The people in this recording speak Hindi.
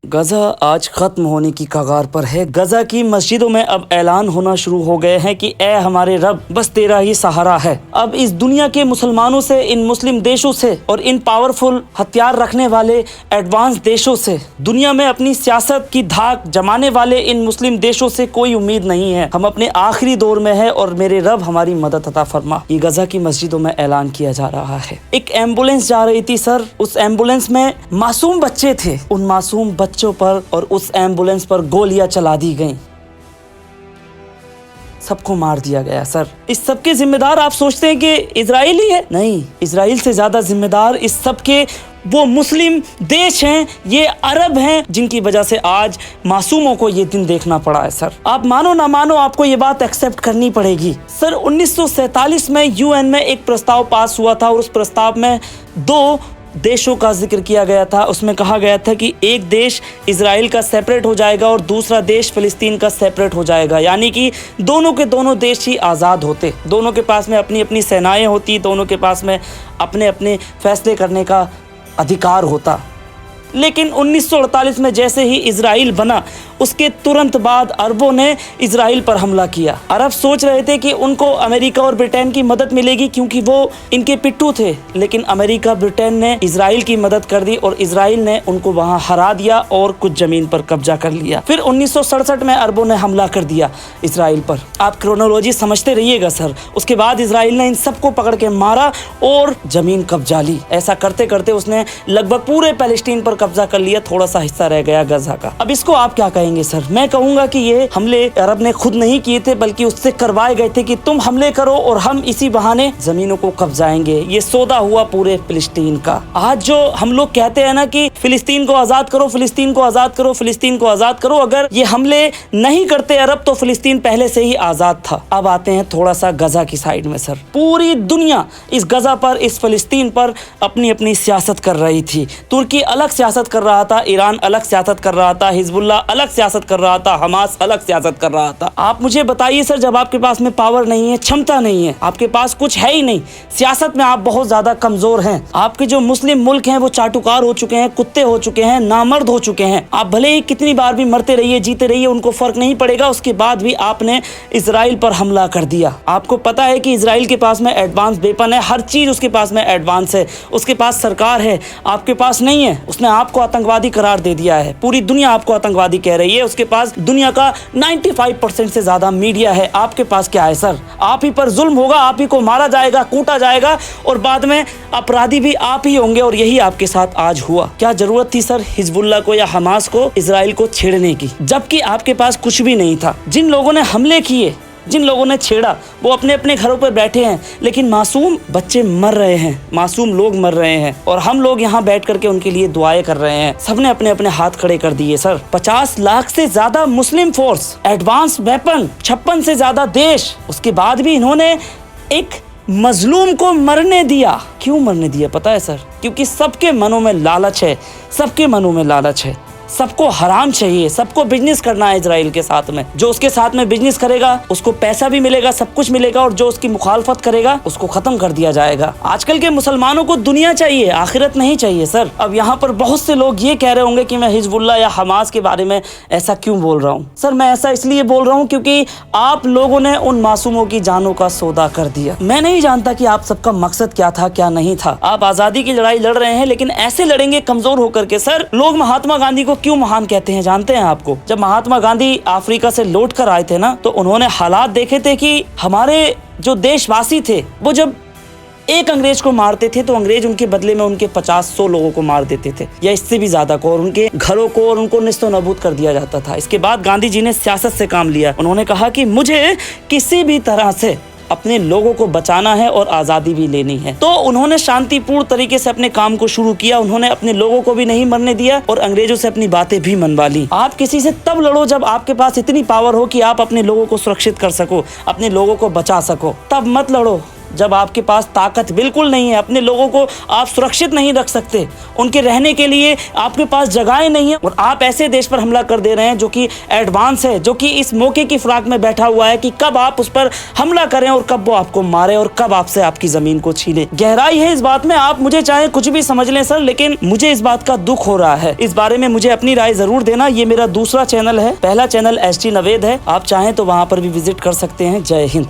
गजा आज खत्म होने की कगार पर है। गजा की मस्जिदों में अब ऐलान होना शुरू हो गए हैं कि ए हमारे रब, बस तेरा ही सहारा है। अब इस दुनिया के मुसलमानों से, इन मुस्लिम देशों से और इन पावरफुल हथियार रखने वाले एडवांस देशों से, दुनिया में अपनी सियासत की धाक जमाने वाले इन मुस्लिम देशों से कोई उम्मीद नहीं है। हम अपने आखिरी दौर में है और मेरे रब हमारी मदद अता फरमा। ये गजा की मस्जिदों में ऐलान किया जा रहा है। एक एम्बुलेंस जा रही थी सर, उस एम्बुलेंस में मासूम बच्चे थे। उन मासूम बच्चों पर और उस एम्बुलेंस पर गोलियां चला दी गईं। सबको मार दिया गया सर। इस सब के जिम्मेदार आप सोचते हैं कि इजराइल ही है? नहीं, इजराइल से ज्यादा जिम्मेदार इस सब के वो मुस्लिम देश हैं, ये अरब हैं, जिनकी वजह से आज मासूमों को ये दिन देखना पड़ा है सर। आप मानो ना मानो, आपको ये बात एक्सेप्ट करनी पड़ेगी। सर 1947 में यूएन में एक प्रस्ताव पास हुआ था और उस प्रस्ताव में 2 देशों का जिक्र किया गया था। उसमें कहा गया था कि एक देश इजराइल का सेपरेट हो जाएगा और दूसरा देश फिलिस्तीन का सेपरेट हो जाएगा, यानी कि दोनों के दोनों देश ही आज़ाद होते, दोनों के पास में अपनी अपनी सेनाएं होती, दोनों के पास में अपने अपने फैसले करने का अधिकार होता। लेकिन 1948 में जैसे ही इजराइल बना, उसके तुरंत बाद अरबों ने इजराइल पर हमला किया। अरब सोच रहे थे कि उनको अमेरिका और ब्रिटेन की मदद मिलेगी क्योंकि वो इनके पिट्ठू थे, लेकिन अमेरिका ब्रिटेन ने इजराइल की मदद कर दी और इजराइल ने उनको वहां हरा दिया और कुछ जमीन पर कब्जा कर लिया। फिर 1967 में अरबों ने हमला कर दिया इजराइल पर। आप क्रोनोलॉजी समझते रहिएगा सर। उसके बाद इजराइल ने इन सबको पकड़ के मारा और जमीन कब्जा ली। ऐसा करते करते उसने लगभग पूरे पैलेस्टीन पर कब्जा कर लिया, थोड़ा सा हिस्सा रह गया गजा का। अब इसको आप क्या कहेंगे सर? मैं कहूंगा कि ये हमले अरब ने खुद नहीं किए थे, बल्कि उससे करवाए गए थे कि तुम हमले करो और हम इसी बहाने जमीनों को कब्जाएंगे। ये सौदा हुआ पूरे फिलिस्तीन का। आज जो हम लोग कहते हैं ना कि फिलिस्तीन को आजाद करो, फिलिस्तीन को आजाद करो, फिलिस्तीन को आजाद करो, अगर ये हमले नहीं करते अरब तो फिलिस्तीन पहले से ही आजाद था। अब आते हैं थोड़ा सा गजा की साइड में सर। पूरी दुनिया इस गजा पर, इस फिलिस्तीन पर अपनी अपनी सियासत कर रही थी। तुर्की अलग सियासत कर रहा था, ईरान अलग सियासत कर रहा था, हिजबुल्लाह अलग सियासत कर रहा था, हमास अलग सियासत कर रहा था। आप मुझे बताइए सर, जब आपके पास में पावर नहीं है, क्षमता नहीं है, आपके पास कुछ है ही नहीं, सियासत में आप बहुत ज्यादा कमजोर हैं, आपके जो मुस्लिम मुल्क हैं वो चाटुकार हो चुके हैं, कुत्ते हो चुके हैं, नामर्द हो चुके हैं। आप भले ही कितनी बार भी मरते रहिए, जीते रहिए, उनको फर्क नहीं पड़ेगा। उसके बाद भी आपने इजराइल पर हमला कर दिया। आपको पता है कि इजराइल के पास में एडवांस वेपन है, हर चीज उसके पास में एडवांस है, उसके पास सरकार है, आपके पास नहीं है। उसने आपको आतंकवादी करार दे दिया है, पूरी दुनिया आपको आतंकवादी कह रही है। उसके पास दुनिया का 95% से ज्यादा मीडिया है, आपके पास क्या है सर? आप ही पर जुल्म होगा, आप ही को मारा जाएगा, कूटा जाएगा और बाद में अपराधी भी आप ही होंगे। और यही आपके साथ आज हुआ। क्या जरूरत थी सर हिजबुल्लाह को या हमास को इजराइल को छेड़ने की, जबकि आपके पास कुछ भी नहीं था? जिन लोगों ने हमले किए, जिन लोगों ने छेड़ा, वो अपने अपने घरों पर बैठे हैं, लेकिन मासूम बच्चे मर रहे हैं, मासूम लोग मर रहे हैं और हम लोग यहाँ बैठ करके उनके लिए दुआएं कर रहे हैं। सबने अपने अपने हाथ खड़े कर दिए सर। 50 लाख से ज्यादा मुस्लिम फोर्स, एडवांस वेपन, 56 से ज्यादा देश, उसके बाद भी इन्होंने एक मजलूम को मरने दिया। क्यों मरने दिया पता है सर? क्योंकि सबके मनों में लालच है, सबके मनों में लालच है, सबको हराम चाहिए, सबको बिजनेस करना है इजराइल के साथ में। जो उसके साथ में बिजनेस करेगा उसको पैसा भी मिलेगा, सब कुछ मिलेगा, और जो उसकी मुखालफत करेगा उसको खत्म कर दिया जाएगा। आजकल के मुसलमानों को दुनिया चाहिए, आखिरत नहीं चाहिए सर। अब यहाँ पर बहुत से लोग ये कह रहे होंगे कि मैं हिजबुल्लाह या हमास के बारे में ऐसा क्यों बोल रहा हूँ। सर मैं ऐसा इसलिए बोल रहा हूँ क्योंकि आप लोगों ने उन मासूमों की जानों का सौदा कर दिया। मैं नहीं जानता कि आप सबका मकसद क्या था, क्या नहीं था। आप आजादी की लड़ाई लड़ रहे हैं, लेकिन ऐसे लड़ेंगे कमजोर होकर के। सर लोग महात्मा गांधी को क्यों महान कहते हैं जानते हैं आपको? जब महात्मा गांधी अफ्रीका से लौट कर आए थे ना, तो उन्होंने हालात देखे थे कि हमारे जो देशवासी थे वो जब एक अंग्रेज को मारते थे तो अंग्रेज उनके बदले में उनके 50-100 लोगों को मार देते थे, या इससे भी ज्यादा को, और उनके घरों को और उनको निस्तो नाबूद कर दिया जाता था। इसके बाद गांधी जी ने सियासत से काम लिया। उन्होंने कहा कि मुझे किसी भी तरह से अपने लोगों को बचाना है और आज़ादी भी लेनी है। तो उन्होंने शांतिपूर्ण तरीके से अपने काम को शुरू किया। उन्होंने अपने लोगों को भी नहीं मरने दिया और अंग्रेजों से अपनी बातें भी मनवा ली। आप किसी से तब लड़ो जब आपके पास इतनी पावर हो कि आप अपने लोगों को सुरक्षित कर सको, अपने लोगों को बचा सको। तब मत लड़ो जब आपके पास ताकत बिल्कुल नहीं है, अपने लोगों को आप सुरक्षित नहीं रख सकते, उनके रहने के लिए आपके पास जगहें नहीं है, और आप ऐसे देश पर हमला कर दे रहे हैं जो कि एडवांस है, जो कि इस मौके की फिराक में बैठा हुआ है कि कब आप उस पर हमला करें और कब वो आपको मारे और कब आपसे आपकी जमीन को छीने। गहराई है इस बात में, आप मुझे चाहे कुछ भी समझ लें सर, लेकिन मुझे इस बात का दुख हो रहा है। इस बारे में मुझे अपनी राय जरूर देना। ये मेरा दूसरा चैनल है, पहला चैनल ST नवेद है, आप चाहें तो वहां पर भी विजिट कर सकते हैं। जय हिंद।